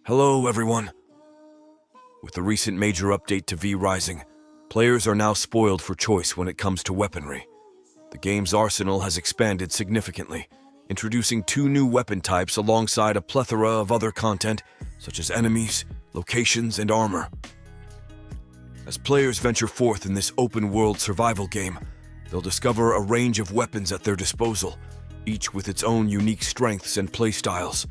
Hello, everyone. With the recent major update to V Rising, players are now spoiled for choice when it comes to weaponry. The game's arsenal has expanded significantly, introducing 2 new weapon types alongside a plethora of other content, such as enemies, locations, and armor. As players venture forth in this open-world survival game, they'll discover a range of weapons at their disposal, each with its own unique strengths and playstyles.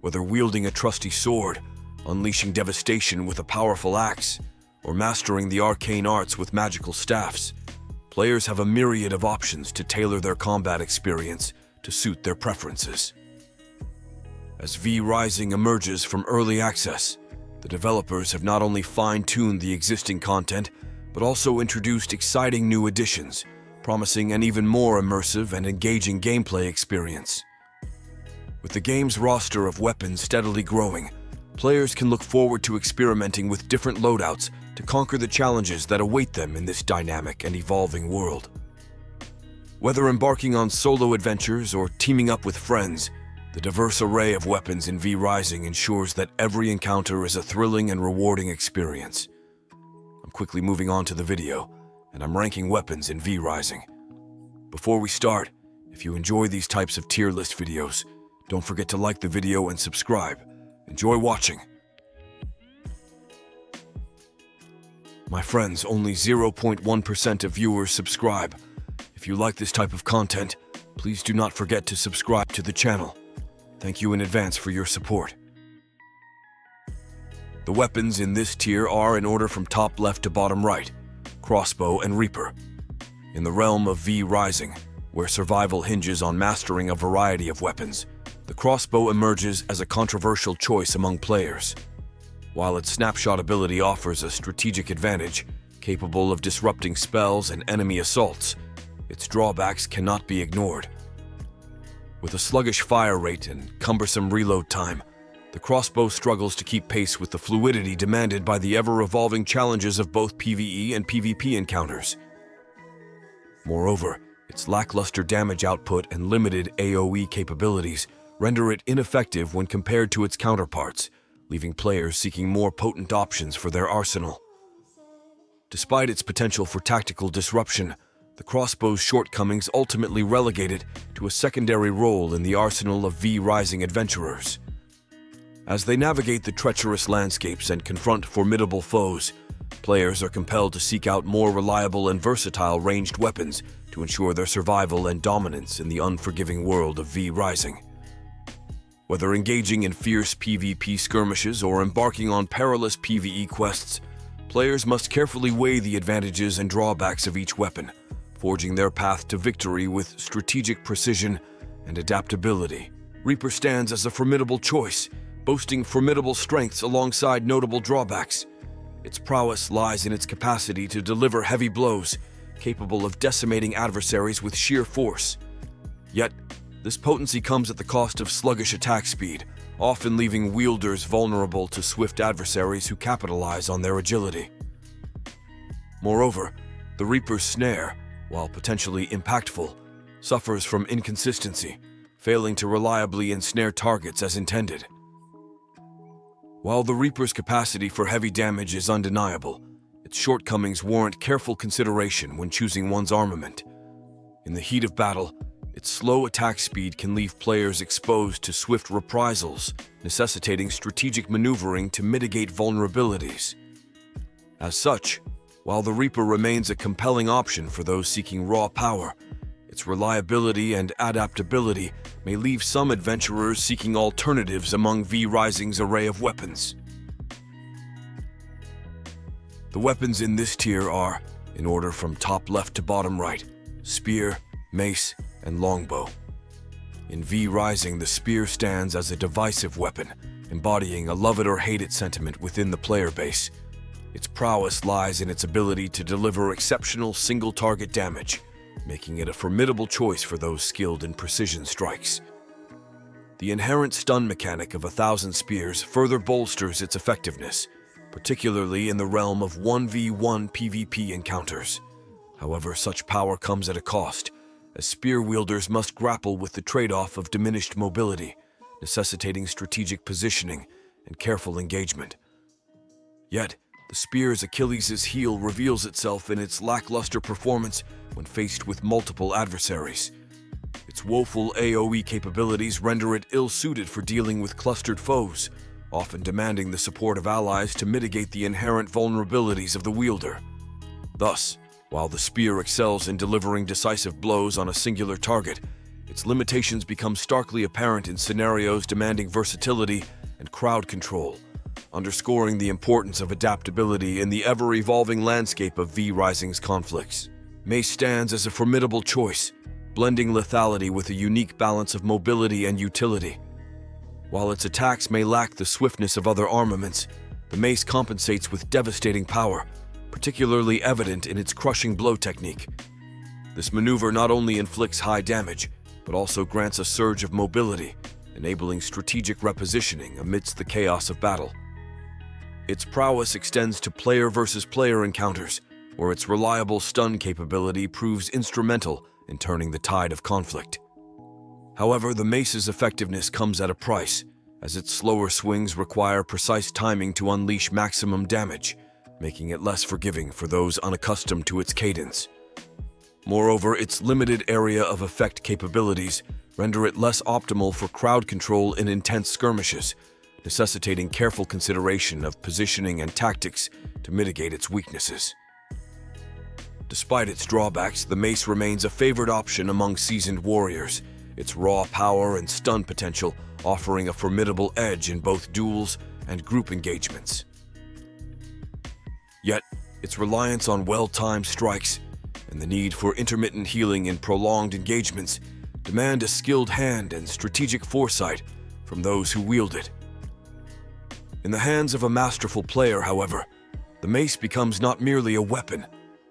Whether wielding a trusty sword, unleashing devastation with a powerful axe, or mastering the arcane arts with magical staffs, players have a myriad of options to tailor their combat experience to suit their preferences. As V Rising emerges from early access, the developers have not only fine-tuned the existing content, but also introduced exciting new additions, promising an even more immersive and engaging gameplay experience. With the game's roster of weapons steadily growing, players can look forward to experimenting with different loadouts to conquer the challenges that await them in this dynamic and evolving world. Whether embarking on solo adventures or teaming up with friends, the diverse array of weapons in V Rising ensures that every encounter is a thrilling and rewarding experience. I'm quickly moving on to the video, and I'm ranking weapons in V Rising. Before we start, if you enjoy these types of tier list videos, don't forget to like the video and subscribe. Enjoy watching. My friends, only 0.1% of viewers subscribe. If you like this type of content, please do not forget to subscribe to the channel. Thank you in advance for your support. The weapons in this tier are in order from top left to bottom right: Crossbow and Reaper. In the realm of V Rising, where survival hinges on mastering a variety of weapons, the crossbow emerges as a controversial choice among players. While its snapshot ability offers a strategic advantage, capable of disrupting spells and enemy assaults, its drawbacks cannot be ignored. With a sluggish fire rate and cumbersome reload time, the crossbow struggles to keep pace with the fluidity demanded by the ever-evolving challenges of both PvE and PvP encounters. Moreover, its lackluster damage output and limited AoE capabilities render it ineffective when compared to its counterparts, leaving players seeking more potent options for their arsenal. Despite its potential for tactical disruption, the crossbow's shortcomings ultimately relegate it to a secondary role in the arsenal of V Rising adventurers. As they navigate the treacherous landscapes and confront formidable foes, players are compelled to seek out more reliable and versatile ranged weapons to ensure their survival and dominance in the unforgiving world of V Rising. Whether engaging in fierce PvP skirmishes or embarking on perilous PvE quests, players must carefully weigh the advantages and drawbacks of each weapon, forging their path to victory with strategic precision and adaptability. Reaper stands as a formidable choice, boasting formidable strengths alongside notable drawbacks. Its prowess lies in its capacity to deliver heavy blows, capable of decimating adversaries with sheer force. Yet, this potency comes at the cost of sluggish attack speed, often leaving wielders vulnerable to swift adversaries who capitalize on their agility. Moreover, the Reaper's snare, while potentially impactful, suffers from inconsistency, failing to reliably ensnare targets as intended. While the Reaper's capacity for heavy damage is undeniable, its shortcomings warrant careful consideration when choosing one's armament. In the heat of battle, its slow attack speed can leave players exposed to swift reprisals, necessitating strategic maneuvering to mitigate vulnerabilities. As such, while the Reaper remains a compelling option for those seeking raw power, its reliability and adaptability may leave some adventurers seeking alternatives among V Rising's array of weapons. The weapons in this tier are, in order from top left to bottom right: spear, mace, and longbow. In V Rising, the spear stands as a divisive weapon, embodying a love-it-or-hate-it sentiment within the player base. Its prowess lies in its ability to deliver exceptional single-target damage, making it a formidable choice for those skilled in precision strikes. The inherent stun mechanic of 1,000 spears further bolsters its effectiveness, particularly in the realm of 1v1 PvP encounters. However, such power comes at a cost, as spear wielders must grapple with the trade-off of diminished mobility, necessitating strategic positioning and careful engagement. Yet, the spear's Achilles' heel reveals itself in its lackluster performance when faced with multiple adversaries. Its woeful AoE capabilities render it ill-suited for dealing with clustered foes, often demanding the support of allies to mitigate the inherent vulnerabilities of the wielder. Thus, while the spear excels in delivering decisive blows on a singular target, its limitations become starkly apparent in scenarios demanding versatility and crowd control, underscoring the importance of adaptability in the ever-evolving landscape of V-Rising's conflicts. Mace stands as a formidable choice, blending lethality with a unique balance of mobility and utility. While its attacks may lack the swiftness of other armaments, the mace compensates with devastating power, particularly evident in its crushing blow technique. This maneuver not only inflicts high damage, but also grants a surge of mobility, enabling strategic repositioning amidst the chaos of battle. Its prowess extends to player versus player encounters, where its reliable stun capability proves instrumental in turning the tide of conflict. However, the mace's effectiveness comes at a price, as its slower swings require precise timing to unleash maximum damage, making it less forgiving for those unaccustomed to its cadence. Moreover, its limited area of effect capabilities render it less optimal for crowd control in intense skirmishes, necessitating careful consideration of positioning and tactics to mitigate its weaknesses. Despite its drawbacks, the mace remains a favored option among seasoned warriors, its raw power and stun potential offering a formidable edge in both duels and group engagements. Yet, its reliance on well-timed strikes and the need for intermittent healing in prolonged engagements demand a skilled hand and strategic foresight from those who wield it. In the hands of a masterful player, however, the mace becomes not merely a weapon,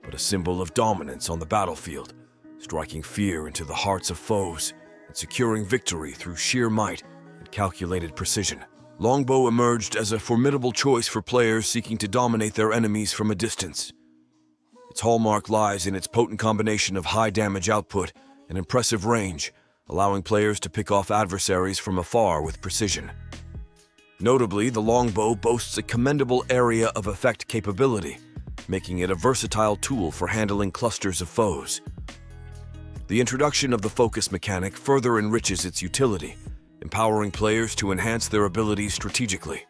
but a symbol of dominance on the battlefield, striking fear into the hearts of foes and securing victory through sheer might and calculated precision. Longbow emerged as a formidable choice for players seeking to dominate their enemies from a distance. Its hallmark lies in its potent combination of high damage output and impressive range, allowing players to pick off adversaries from afar with precision. Notably, the longbow boasts a commendable area of effect capability, making it a versatile tool for handling clusters of foes. The introduction of the focus mechanic further enriches its utility, empowering players to enhance their abilities strategically.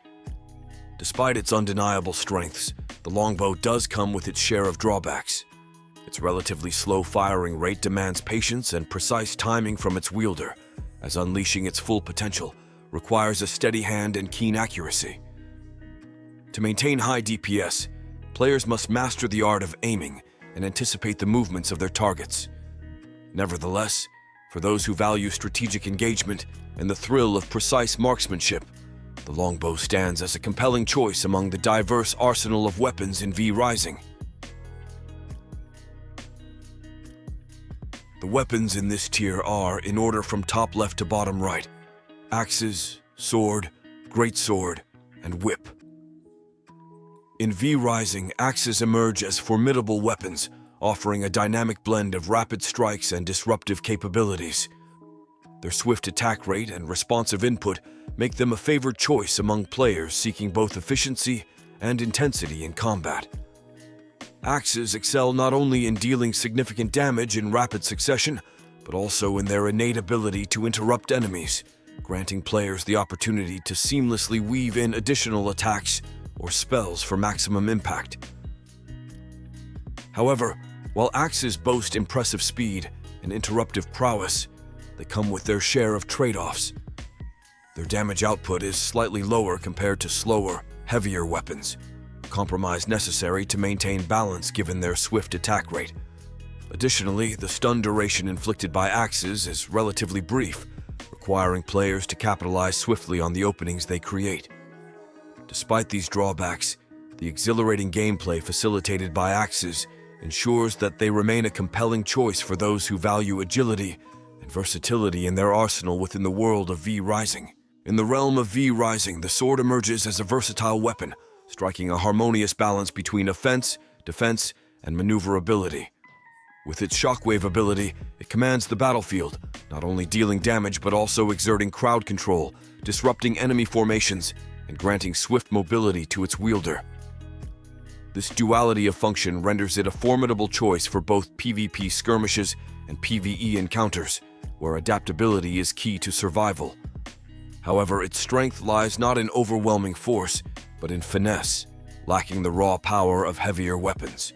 Despite its undeniable strengths, the longbow does come with its share of drawbacks. Its relatively slow firing rate demands patience and precise timing from its wielder, as unleashing its full potential requires a steady hand and keen accuracy. To maintain high DPS, players must master the art of aiming and anticipate the movements of their targets. Nevertheless, for those who value strategic engagement and the thrill of precise marksmanship, the longbow stands as a compelling choice among the diverse arsenal of weapons in V-Rising. The weapons in this tier are, in order from top left to bottom right, axes, sword, greatsword, and whip. In V-Rising, axes emerge as formidable weapons, offering a dynamic blend of rapid strikes and disruptive capabilities. Their swift attack rate and responsive input make them a favored choice among players seeking both efficiency and intensity in combat. Axes excel not only in dealing significant damage in rapid succession, but also in their innate ability to interrupt enemies, granting players the opportunity to seamlessly weave in additional attacks or spells for maximum impact. However, while axes boast impressive speed and interruptive prowess, they come with their share of trade-offs. Their damage output is slightly lower compared to slower, heavier weapons, a compromise necessary to maintain balance given their swift attack rate. Additionally, the stun duration inflicted by axes is relatively brief, requiring players to capitalize swiftly on the openings they create. Despite these drawbacks, the exhilarating gameplay facilitated by axes ensures that they remain a compelling choice for those who value agility and versatility in their arsenal within the world of V-Rising. In the realm of V-Rising, the sword emerges as a versatile weapon, striking a harmonious balance between offense, defense, and maneuverability. With its shockwave ability, it commands the battlefield, not only dealing damage but also exerting crowd control, disrupting enemy formations, and granting swift mobility to its wielder. This duality of function renders it a formidable choice for both PvP skirmishes and PvE encounters, where adaptability is key to survival. However, its strength lies not in overwhelming force, but in finesse, lacking the raw power of heavier weapons.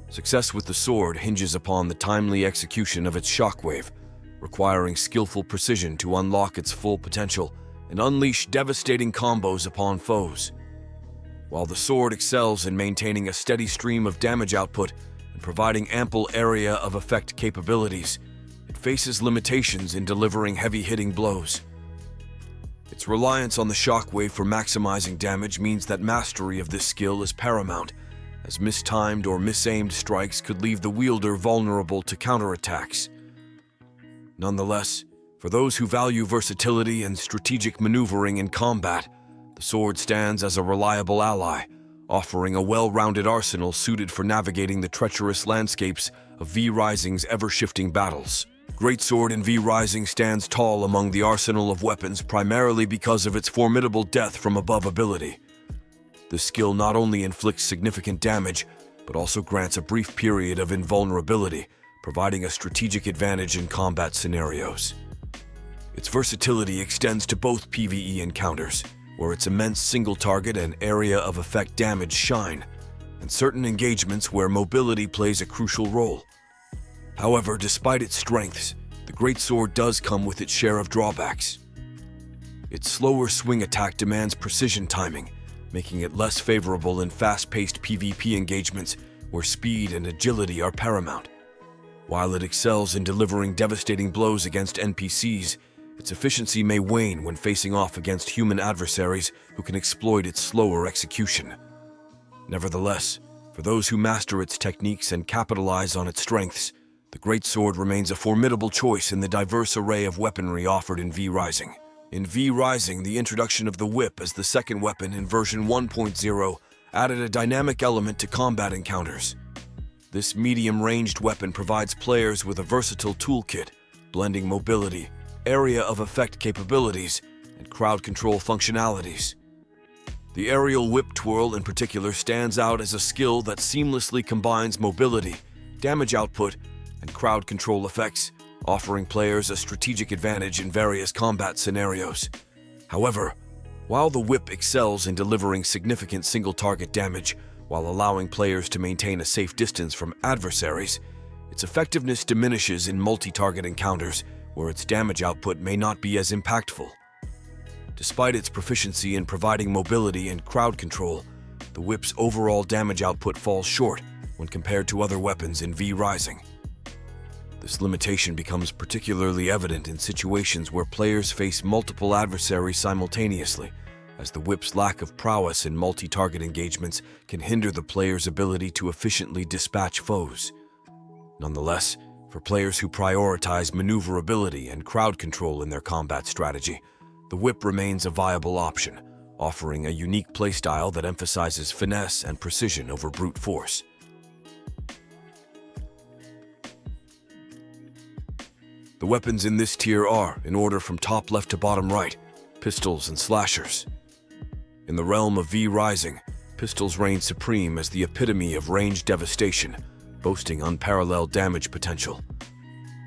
Success with the sword hinges upon the timely execution of its shockwave, requiring skillful precision to unlock its full potential and unleash devastating combos upon foes. While the sword excels in maintaining a steady stream of damage output and providing ample area of effect capabilities, it faces limitations in delivering heavy-hitting blows. Its reliance on the shockwave for maximizing damage means that mastery of this skill is paramount, as mistimed or misaimed strikes could leave the wielder vulnerable to counterattacks. Nonetheless, for those who value versatility and strategic maneuvering in combat, the sword stands as a reliable ally, offering a well-rounded arsenal suited for navigating the treacherous landscapes of V Rising's ever-shifting battles. Greatsword in V Rising stands tall among the arsenal of weapons primarily because of its formidable death from above ability. This skill not only inflicts significant damage, but also grants a brief period of invulnerability, providing a strategic advantage in combat scenarios. Its versatility extends to both PvE encounters, where its immense single-target and area of effect damage shine, and certain engagements where mobility plays a crucial role. However, despite its strengths, the Greatsword does come with its share of drawbacks. Its slower swing attack demands precision timing, making it less favorable in fast-paced PvP engagements where speed and agility are paramount. While it excels in delivering devastating blows against NPCs, its efficiency may wane when facing off against human adversaries who can exploit its slower execution. Nevertheless, for those who master its techniques and capitalize on its strengths, the Greatsword remains a formidable choice in the diverse array of weaponry offered in V Rising. In V Rising, the introduction of the whip as the second weapon in version 1.0 added a dynamic element to combat encounters. This medium-ranged weapon provides players with a versatile toolkit, blending mobility, area of effect capabilities, and crowd control functionalities. The aerial whip twirl in particular stands out as a skill that seamlessly combines mobility, damage output, and crowd control effects, offering players a strategic advantage in various combat scenarios. However, while the whip excels in delivering significant single-target damage while allowing players to maintain a safe distance from adversaries, its effectiveness diminishes in multi-target encounters where its damage output may not be as impactful. Despite its proficiency in providing mobility and crowd control, the whip's overall damage output falls short when compared to other weapons in V Rising. This limitation becomes particularly evident in situations where players face multiple adversaries simultaneously, as the whip's lack of prowess in multi-target engagements can hinder the player's ability to efficiently dispatch foes. Nonetheless, for players who prioritize maneuverability and crowd control in their combat strategy, the whip remains a viable option, offering a unique playstyle that emphasizes finesse and precision over brute force. The weapons in this tier are, in order from top left to bottom right, pistols and slashers. In the realm of V Rising, pistols reign supreme as the epitome of ranged devastation, boasting unparalleled damage potential.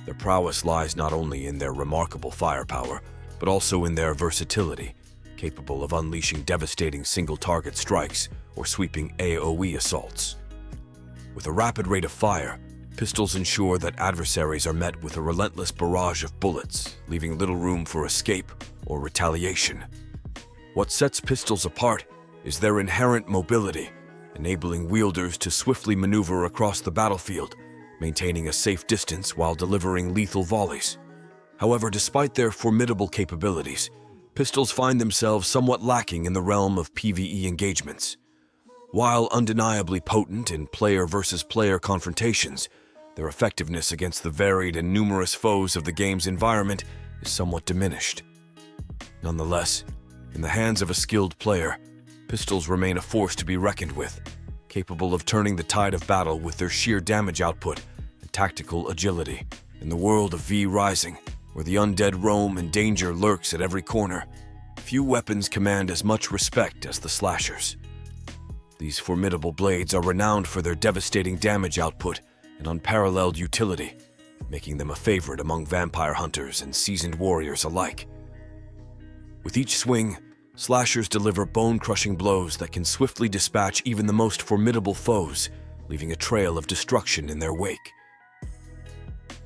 Their prowess lies not only in their remarkable firepower, but also in their versatility, capable of unleashing devastating single-target strikes or sweeping AoE assaults. With a rapid rate of fire, pistols ensure that adversaries are met with a relentless barrage of bullets, leaving little room for escape or retaliation. What sets pistols apart is their inherent mobility, enabling wielders to swiftly maneuver across the battlefield, maintaining a safe distance while delivering lethal volleys. However, despite their formidable capabilities, pistols find themselves somewhat lacking in the realm of PvE engagements. While undeniably potent in player-versus-player confrontations, their effectiveness against the varied and numerous foes of the game's environment is somewhat diminished. Nonetheless, in the hands of a skilled player, pistols remain a force to be reckoned with, capable of turning the tide of battle with their sheer damage output and tactical agility. In the world of V Rising, where the undead roam and danger lurks at every corner, Few weapons command as much respect as the slashers. These formidable blades are renowned for their devastating damage output and unparalleled utility, making them a favorite among vampire hunters and seasoned warriors alike. With each swing, slashers deliver bone-crushing blows that can swiftly dispatch even the most formidable foes, leaving a trail of destruction in their wake.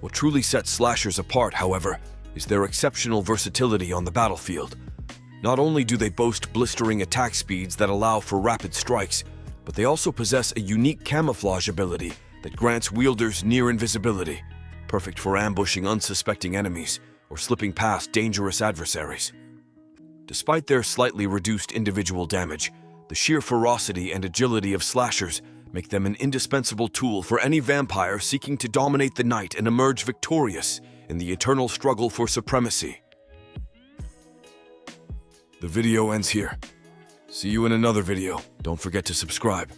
What truly sets slashers apart, however, is their exceptional versatility on the battlefield. Not only do they boast blistering attack speeds that allow for rapid strikes, but they also possess a unique camouflage ability that grants wielders near invisibility, perfect for ambushing unsuspecting enemies or slipping past dangerous adversaries. Despite their slightly reduced individual damage, the sheer ferocity and agility of slashers make them an indispensable tool for any vampire seeking to dominate the night and emerge victorious in the eternal struggle for supremacy. The video ends here. See you in another video. Don't forget to subscribe.